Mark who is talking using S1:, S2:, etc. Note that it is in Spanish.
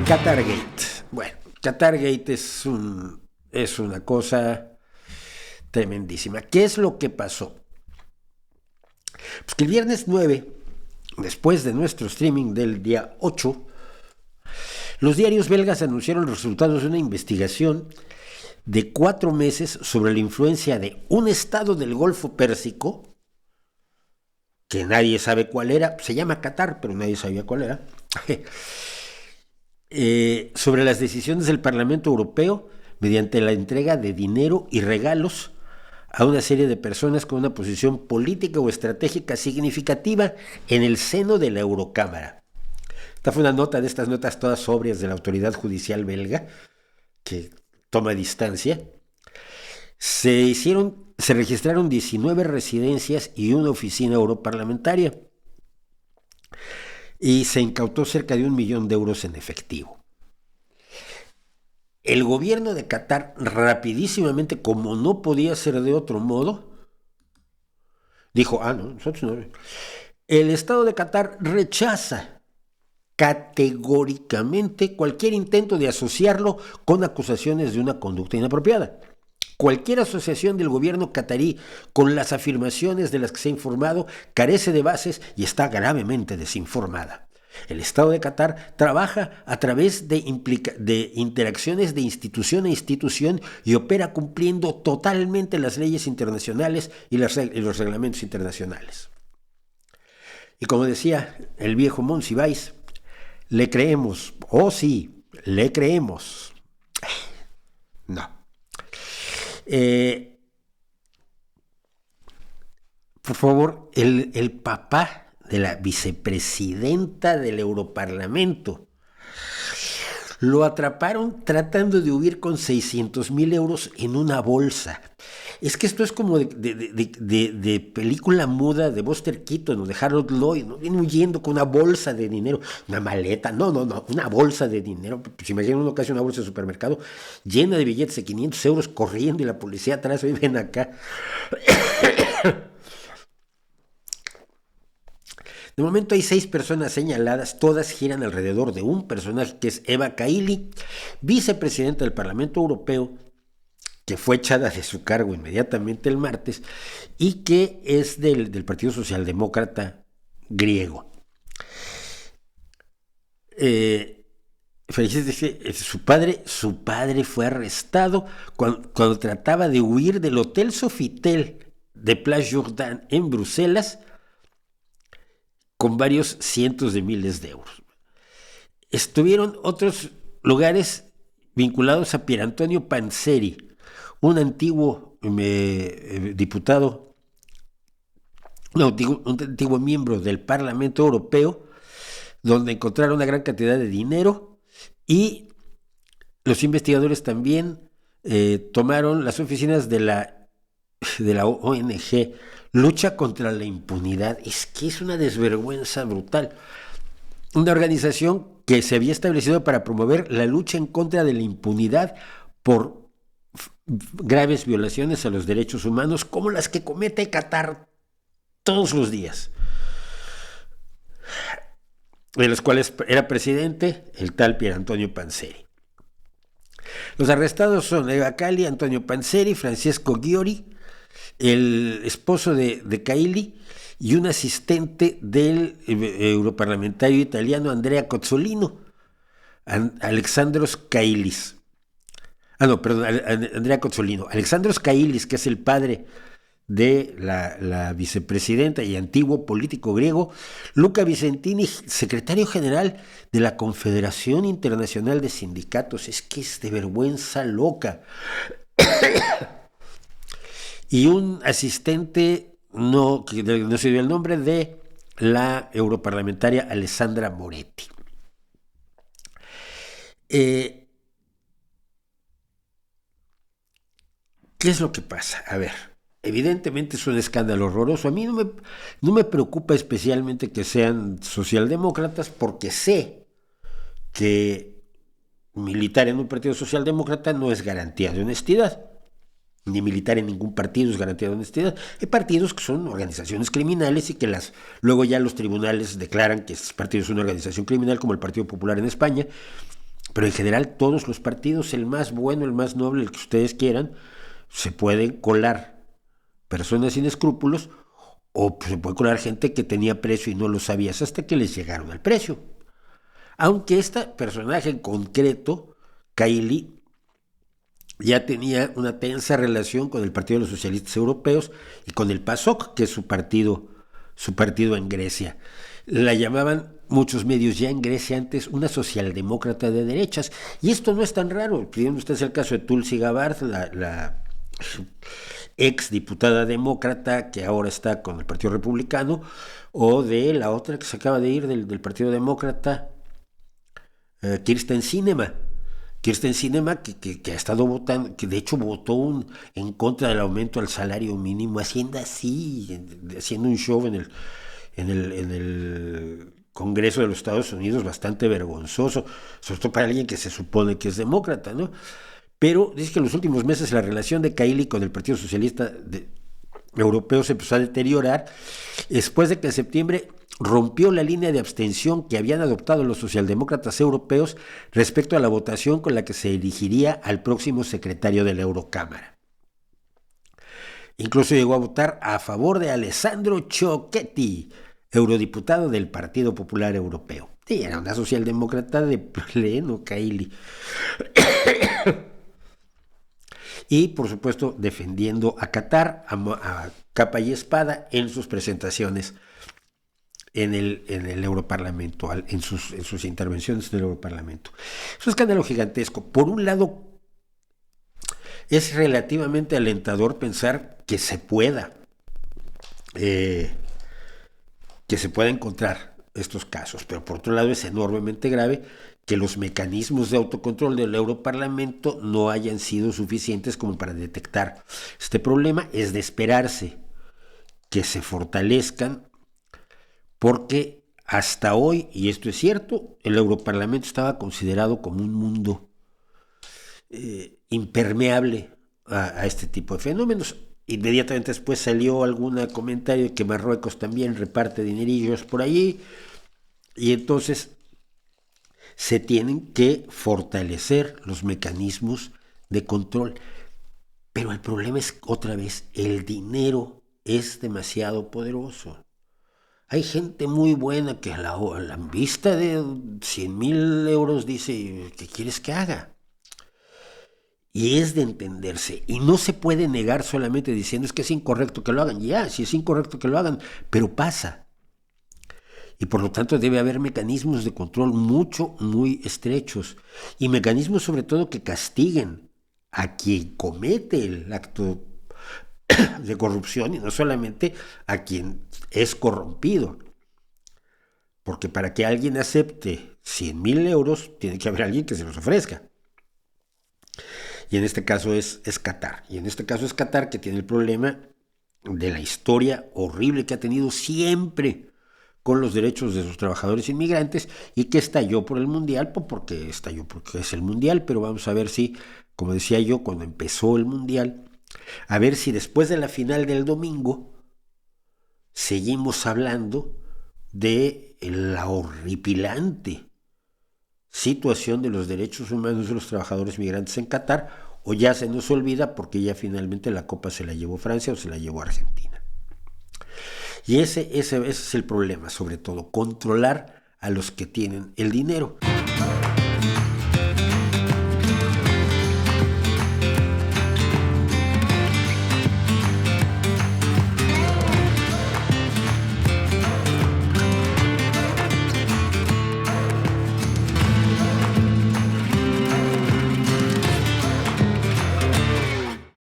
S1: Qatargate. Bueno, Qatargate es una cosa tremendísima. ¿Qué es lo que pasó? Pues que el viernes 9, después de nuestro streaming del día 8, los diarios belgas anunciaron los resultados de una investigación de 4 meses sobre la influencia de un estado del Golfo Pérsico, que nadie sabe cuál era, se llama Qatar, pero nadie sabía cuál era, sobre las decisiones del Parlamento Europeo mediante la entrega de dinero y regalos a una serie de personas con una posición política o estratégica significativa en el seno de la Eurocámara. Esta fue una nota de estas notas todas sobrias de la autoridad judicial belga, que toma distancia. Se registraron 19 residencias y una oficina europarlamentaria, y se incautó cerca de 1 millón de euros en efectivo. El gobierno de Qatar, rapidísimamente, como no podía ser de otro modo, dijo, no, nosotros no. El Estado de Qatar rechaza categóricamente cualquier intento de asociarlo con acusaciones de una conducta inapropiada. Cualquier asociación del gobierno catarí con las afirmaciones de las que se ha informado carece de bases y está gravemente desinformada. El Estado de Qatar trabaja a través de interacciones de institución a institución y opera cumpliendo totalmente las leyes internacionales y los reglamentos internacionales. Y como decía el viejo Monsiváis, le creemos, sí, le creemos. No. Por favor, el papá de la vicepresidenta del Europarlamento lo atraparon tratando de huir con 600,000 euros en una bolsa. Es que esto es como de película muda de Buster Keaton o de Harold Lloyd, ¿no? Viene huyendo con una bolsa de dinero, una maleta, no, una bolsa de dinero. Pues imaginen uno casi una bolsa de supermercado llena de billetes de 500 euros corriendo y la policía atrás, hoy ven acá. De momento hay 6 personas señaladas, todas giran alrededor de un personaje que es Eva Kaili, vicepresidenta del Parlamento Europeo, que fue echada de su cargo inmediatamente el martes y que es del Partido Socialdemócrata griego. Su padre fue arrestado cuando trataba de huir del Hotel Sofitel de Place Jourdain en Bruselas con varios cientos de miles de euros. Estuvieron otros lugares vinculados a Pier Antonio Panzeri, un antiguo diputado, un antiguo miembro del Parlamento Europeo, donde encontraron una gran cantidad de dinero, y los investigadores también tomaron las oficinas de la ONG Lucha contra la Impunidad. Es que es una desvergüenza brutal. Una organización que se había establecido para promover la lucha en contra de la impunidad por graves violaciones a los derechos humanos, como las que comete Qatar todos los días, de los cuales era presidente el tal Pier Antonio Panzeri. Los arrestados son Eva Kaili, Antonio Panzeri, Francesco Ghiori, el esposo de Kaili y un asistente del europarlamentario italiano Andrea Cozzolino, Alexandros Kailis. Andrea Cozzolino. Alexandros Kailis, que es el padre de la vicepresidenta y antiguo político griego, Luca Vicentini, secretario general de la Confederación Internacional de Sindicatos. Es que es de vergüenza loca. Y un asistente, no se dio el nombre, de la europarlamentaria Alessandra Moretti. ¿Qué es lo que pasa? A ver, evidentemente es un escándalo horroroso. A mí no me preocupa especialmente que sean socialdemócratas, porque sé que militar en un partido socialdemócrata no es garantía de honestidad. Ni militar en ningún partido es garantía de honestidad. Hay partidos que son organizaciones criminales y que luego ya los tribunales declaran que estos partidos son una organización criminal, como el Partido Popular en España, Pero en general todos los partidos, el más bueno, el más noble, el que ustedes quieran, se pueden colar personas sin escrúpulos o se puede colar gente que tenía precio y no lo sabías hasta que les llegaron al precio. Aunque este personaje en concreto, Kaili, ya tenía una tensa relación con el Partido de los Socialistas Europeos y con el PASOK, que es su partido en Grecia. La llamaban muchos medios ya en Grecia antes una socialdemócrata de derechas. Y esto no es tan raro. Pidiendo ustedes el caso de Tulsi Gabbard, la ex diputada demócrata que ahora está con el Partido Republicano, o de la otra que se acaba de ir del Partido Demócrata, Kirsten Sinema. Kirsten Sinema, que ha estado votando, que de hecho votó en contra del aumento al salario mínimo, haciendo un show en el Congreso de los Estados Unidos bastante vergonzoso, sobre todo para alguien que se supone que es demócrata, ¿no? Pero dice que en los últimos meses la relación de Kaili con el Partido Socialista Europeo se empezó a deteriorar después de que en septiembre rompió la línea de abstención que habían adoptado los socialdemócratas europeos respecto a la votación con la que se elegiría al próximo secretario de la Eurocámara. Incluso llegó a votar a favor de Alessandro Ciocchetti, eurodiputado del Partido Popular Europeo. Sí, era una socialdemócrata de pleno, Kaili. Y, por supuesto, defendiendo a Qatar a capa y espada en sus presentaciones en el Europarlamento, en sus intervenciones en el Europarlamento. Es un escándalo gigantesco. Por un lado, es relativamente alentador pensar que se pueda encontrar estos casos, pero por otro lado es enormemente grave que los mecanismos de autocontrol del Europarlamento no hayan sido suficientes como para detectar este problema. Es de esperarse que se fortalezcan, porque hasta hoy, y esto es cierto, el Europarlamento estaba considerado como un mundo impermeable a este tipo de fenómenos. Inmediatamente después salió algún comentario de que Marruecos también reparte dinerillos por allí, y entonces se tienen que fortalecer los mecanismos de control. Pero el problema es, otra vez, el dinero es demasiado poderoso. Hay gente muy buena que a la vista de 100,000 euros dice, ¿qué quieres que haga? Y es de entenderse. Y no se puede negar solamente diciendo, es que es incorrecto que lo hagan. Ya, sí es incorrecto que lo hagan, pero pasa. Y por lo tanto debe haber mecanismos de control muy estrechos. Y mecanismos sobre todo que castiguen a quien comete el acto de corrupción y no solamente a quien es corrompido. Porque para que alguien acepte 100,000 euros, tiene que haber alguien que se los ofrezca. Y en este caso es Qatar. Y en este caso es Qatar, que tiene el problema de la historia horrible que ha tenido siempre con los derechos de sus trabajadores inmigrantes, y que estalló por el Mundial, porque es el Mundial, pero vamos a ver si, como decía yo, cuando empezó el Mundial, a ver si después de la final del domingo seguimos hablando de la horripilante situación de los derechos humanos de los trabajadores migrantes en Qatar, o ya se nos olvida porque ya finalmente la Copa se la llevó Francia o se la llevó Argentina. Y ese es el problema, sobre todo, controlar a los que tienen el dinero.